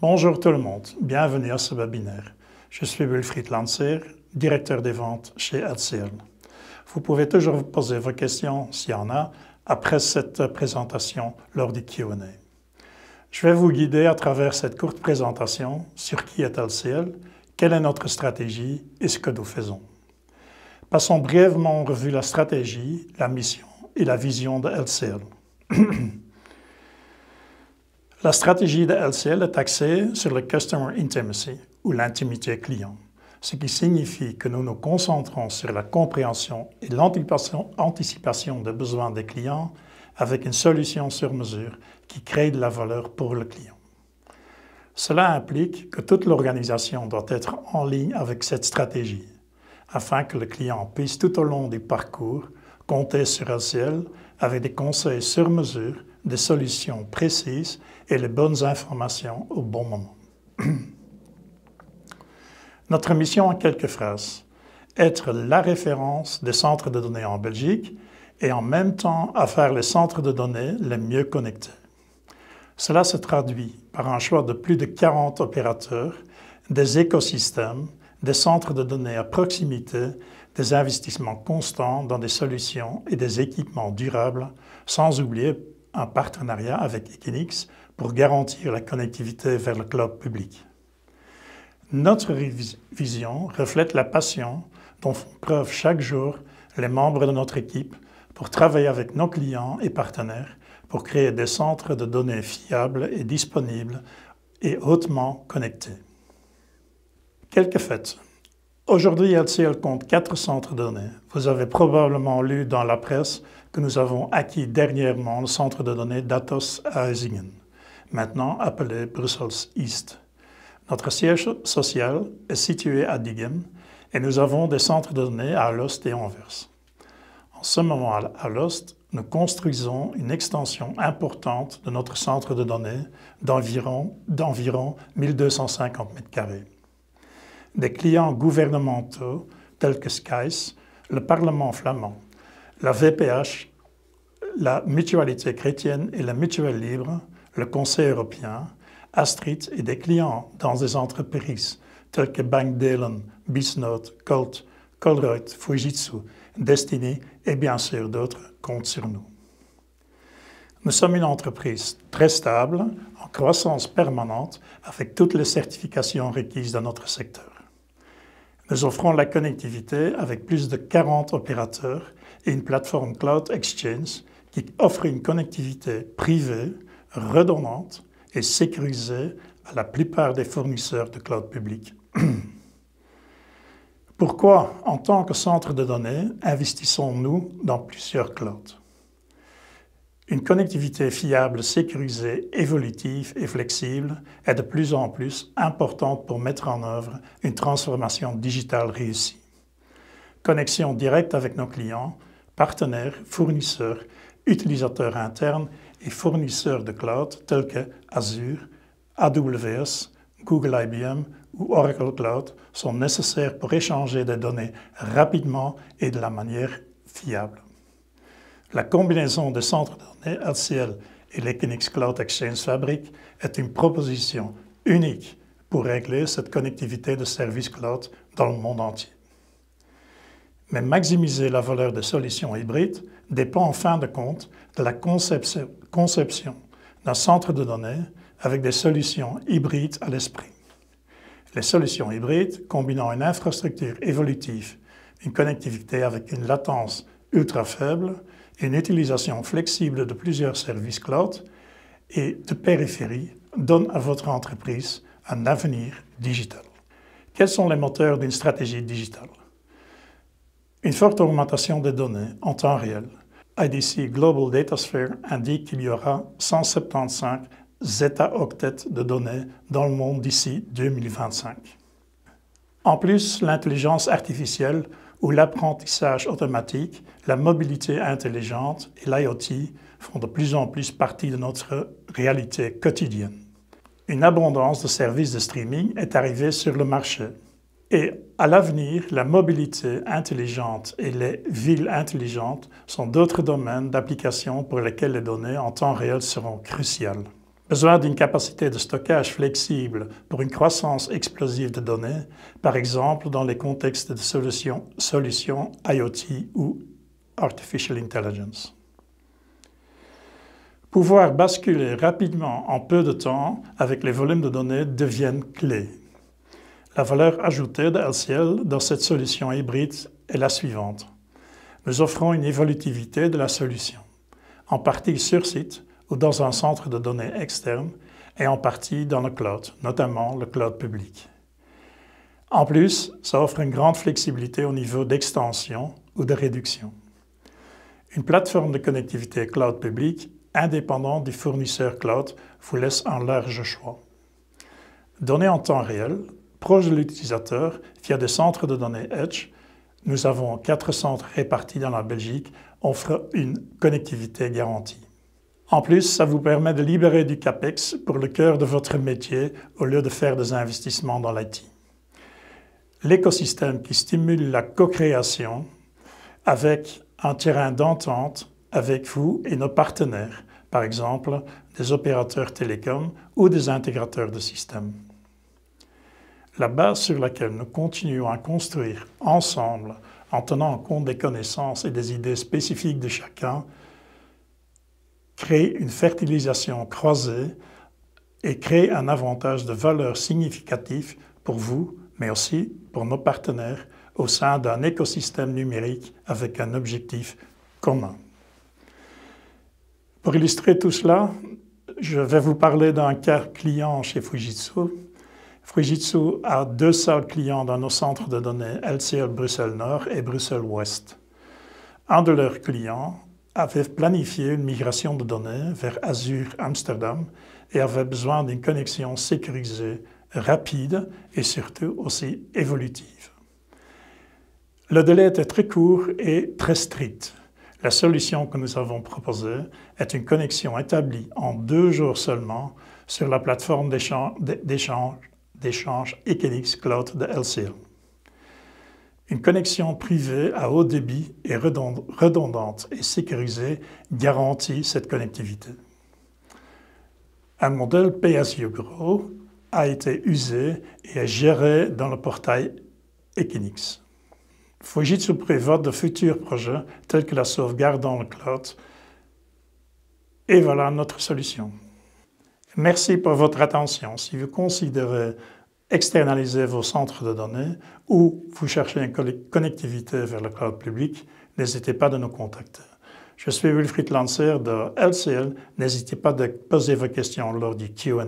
Bonjour tout le monde, bienvenue à ce webinaire. Je suis Wilfried Lancer, directeur des ventes chez LCL. Vous pouvez toujours vous poser vos questions, s'il y en a, après cette présentation lors du Q&A. Je vais vous guider à travers cette courte présentation sur qui est LCL, quelle est notre stratégie et ce que nous faisons. Passons brièvement en revue la stratégie, la mission et la vision de LCL. La stratégie de LCL est axée sur le Customer Intimacy ou l'intimité client, ce qui signifie que nous nous concentrons sur la compréhension et l'anticipation des besoins des clients avec une solution sur mesure qui crée de la valeur pour le client. Cela implique que toute l'organisation doit être en ligne avec cette stratégie, afin que le client puisse tout au long du parcours compter sur LCL avec des conseils sur mesure, des solutions précises et les bonnes informations au bon moment. Notre mission en quelques phrases, être la référence des centres de données en Belgique et en même temps à faire les centres de données les mieux connectés. Cela se traduit par un choix de plus de 40 opérateurs, des écosystèmes, des centres de données à proximité, des investissements constants dans des solutions et des équipements durables, sans oublier un partenariat avec Equinix pour garantir la connectivité vers le cloud public. Notre vision reflète la passion dont font preuve chaque jour les membres de notre équipe pour travailler avec nos clients et partenaires pour créer des centres de données fiables et disponibles et hautement connectés. Quelques faits. Aujourd'hui, LCL compte 4 centres de données. Vous avez probablement lu dans la presse que nous avons acquis dernièrement le centre de données d'Atos à Huizingen, maintenant appelé Brussels East. Notre siège social est situé à Diegem et nous avons des centres de données à Alost et Anvers. En ce moment, à Alost, nous construisons une extension importante de notre centre de données d'environ 1250 m². Des clients gouvernementaux tels que SKYS, le Parlement flamand, la VPH, la Mutualité chrétienne et la Mutuelle libre, le Conseil européen, Astrid et des clients dans des entreprises telles que Bank Delen, Bisnode, Colt, Colruyt, Fujitsu, Destiny et bien sûr d'autres comptent sur nous. Nous sommes une entreprise très stable, en croissance permanente, avec toutes les certifications requises dans notre secteur. Nous offrons la connectivité avec plus de 40 opérateurs et une plateforme Cloud Exchange qui offre une connectivité privée, redondante et sécurisée à la plupart des fournisseurs de cloud public. Pourquoi, en tant que centre de données, investissons-nous dans plusieurs clouds? Une connectivité fiable, sécurisée, évolutive et flexible est de plus en plus importante pour mettre en œuvre une transformation digitale réussie. Connexion directe avec nos clients, partenaires, fournisseurs, utilisateurs internes et fournisseurs de cloud tels que Azure, AWS, Google IBM ou Oracle Cloud sont nécessaires pour échanger des données rapidement et de la manière fiable. La combinaison des centres de données LCL et l'Equinix Cloud Exchange Fabric est une proposition unique pour régler cette connectivité de services cloud dans le monde entier. Mais maximiser la valeur des solutions hybrides dépend en fin de compte de la conception d'un centre de données avec des solutions hybrides à l'esprit. Les solutions hybrides combinant une infrastructure évolutive, une connectivité avec une latence ultra faible, une utilisation flexible de plusieurs services cloud et de périphérie donnent à votre entreprise un avenir digital. Quels sont les moteurs d'une stratégie digitale? Une forte augmentation des données en temps réel. IDC Global Datasphere indique qu'il y aura 175 zeta-octets de données dans le monde d'ici 2025. En plus, l'intelligence artificielle où l'apprentissage automatique, la mobilité intelligente et l'IoT font de plus en plus partie de notre réalité quotidienne. Une abondance de services de streaming est arrivée sur le marché. Et à l'avenir, la mobilité intelligente et les villes intelligentes sont d'autres domaines d'application pour lesquels les données en temps réel seront cruciales. Besoin d'une capacité de stockage flexible pour une croissance explosive de données, par exemple dans les contextes de solutions IoT ou Artificial Intelligence. Pouvoir basculer rapidement en peu de temps avec les volumes de données deviennent clés. La valeur ajoutée de LCL dans cette solution hybride est la suivante. Nous offrons une évolutivité de la solution, en partie sur site ou dans un centre de données externe et en partie dans le cloud, notamment le cloud public. En plus, ça offre une grande flexibilité au niveau d'extension ou de réduction. Une plateforme de connectivité cloud public indépendante du fournisseur cloud vous laisse un large choix. Données en temps réel, proche de l'utilisateur via des centres de données Edge, nous avons 4 centres répartis dans la Belgique, offrent une connectivité garantie. En plus, ça vous permet de libérer du CAPEX pour le cœur de votre métier au lieu de faire des investissements dans l'IT. L'écosystème qui stimule la co-création avec un terrain d'entente avec vous et nos partenaires, par exemple des opérateurs télécoms ou des intégrateurs de systèmes. La base sur laquelle nous continuons à construire ensemble en tenant compte des connaissances et des idées spécifiques de chacun crée une fertilisation croisée et crée un avantage de valeur significatif pour vous, mais aussi pour nos partenaires au sein d'un écosystème numérique avec un objectif commun. Pour illustrer tout cela, je vais vous parler d'un cas client chez Fujitsu. Fujitsu a 2 salles clients dans nos centres de données LCL Bruxelles Nord et Bruxelles Ouest. Un de leurs clients avait planifié une migration de données vers Azure Amsterdam et avait besoin d'une connexion sécurisée, rapide et surtout aussi évolutive. Le délai était très court et très strict. La solution que nous avons proposée est une connexion établie en 2 jours seulement sur la plateforme d'échange Equinix Cloud de LCL. Une connexion privée à haut débit et redondante et sécurisée garantit cette connectivité. Un modèle pay-as-you-go a été usé et est géré dans le portail Equinix. Fujitsu prévoit de futurs projets tels que la sauvegarde dans le cloud. Et voilà notre solution. Merci pour votre attention. Si vous considérez externaliser vos centres de données ou vous cherchez une connectivité vers le cloud public, n'hésitez pas à nous contacter. Je suis Wilfried Lancer de LCL. N'hésitez pas à poser vos questions lors du Q&A.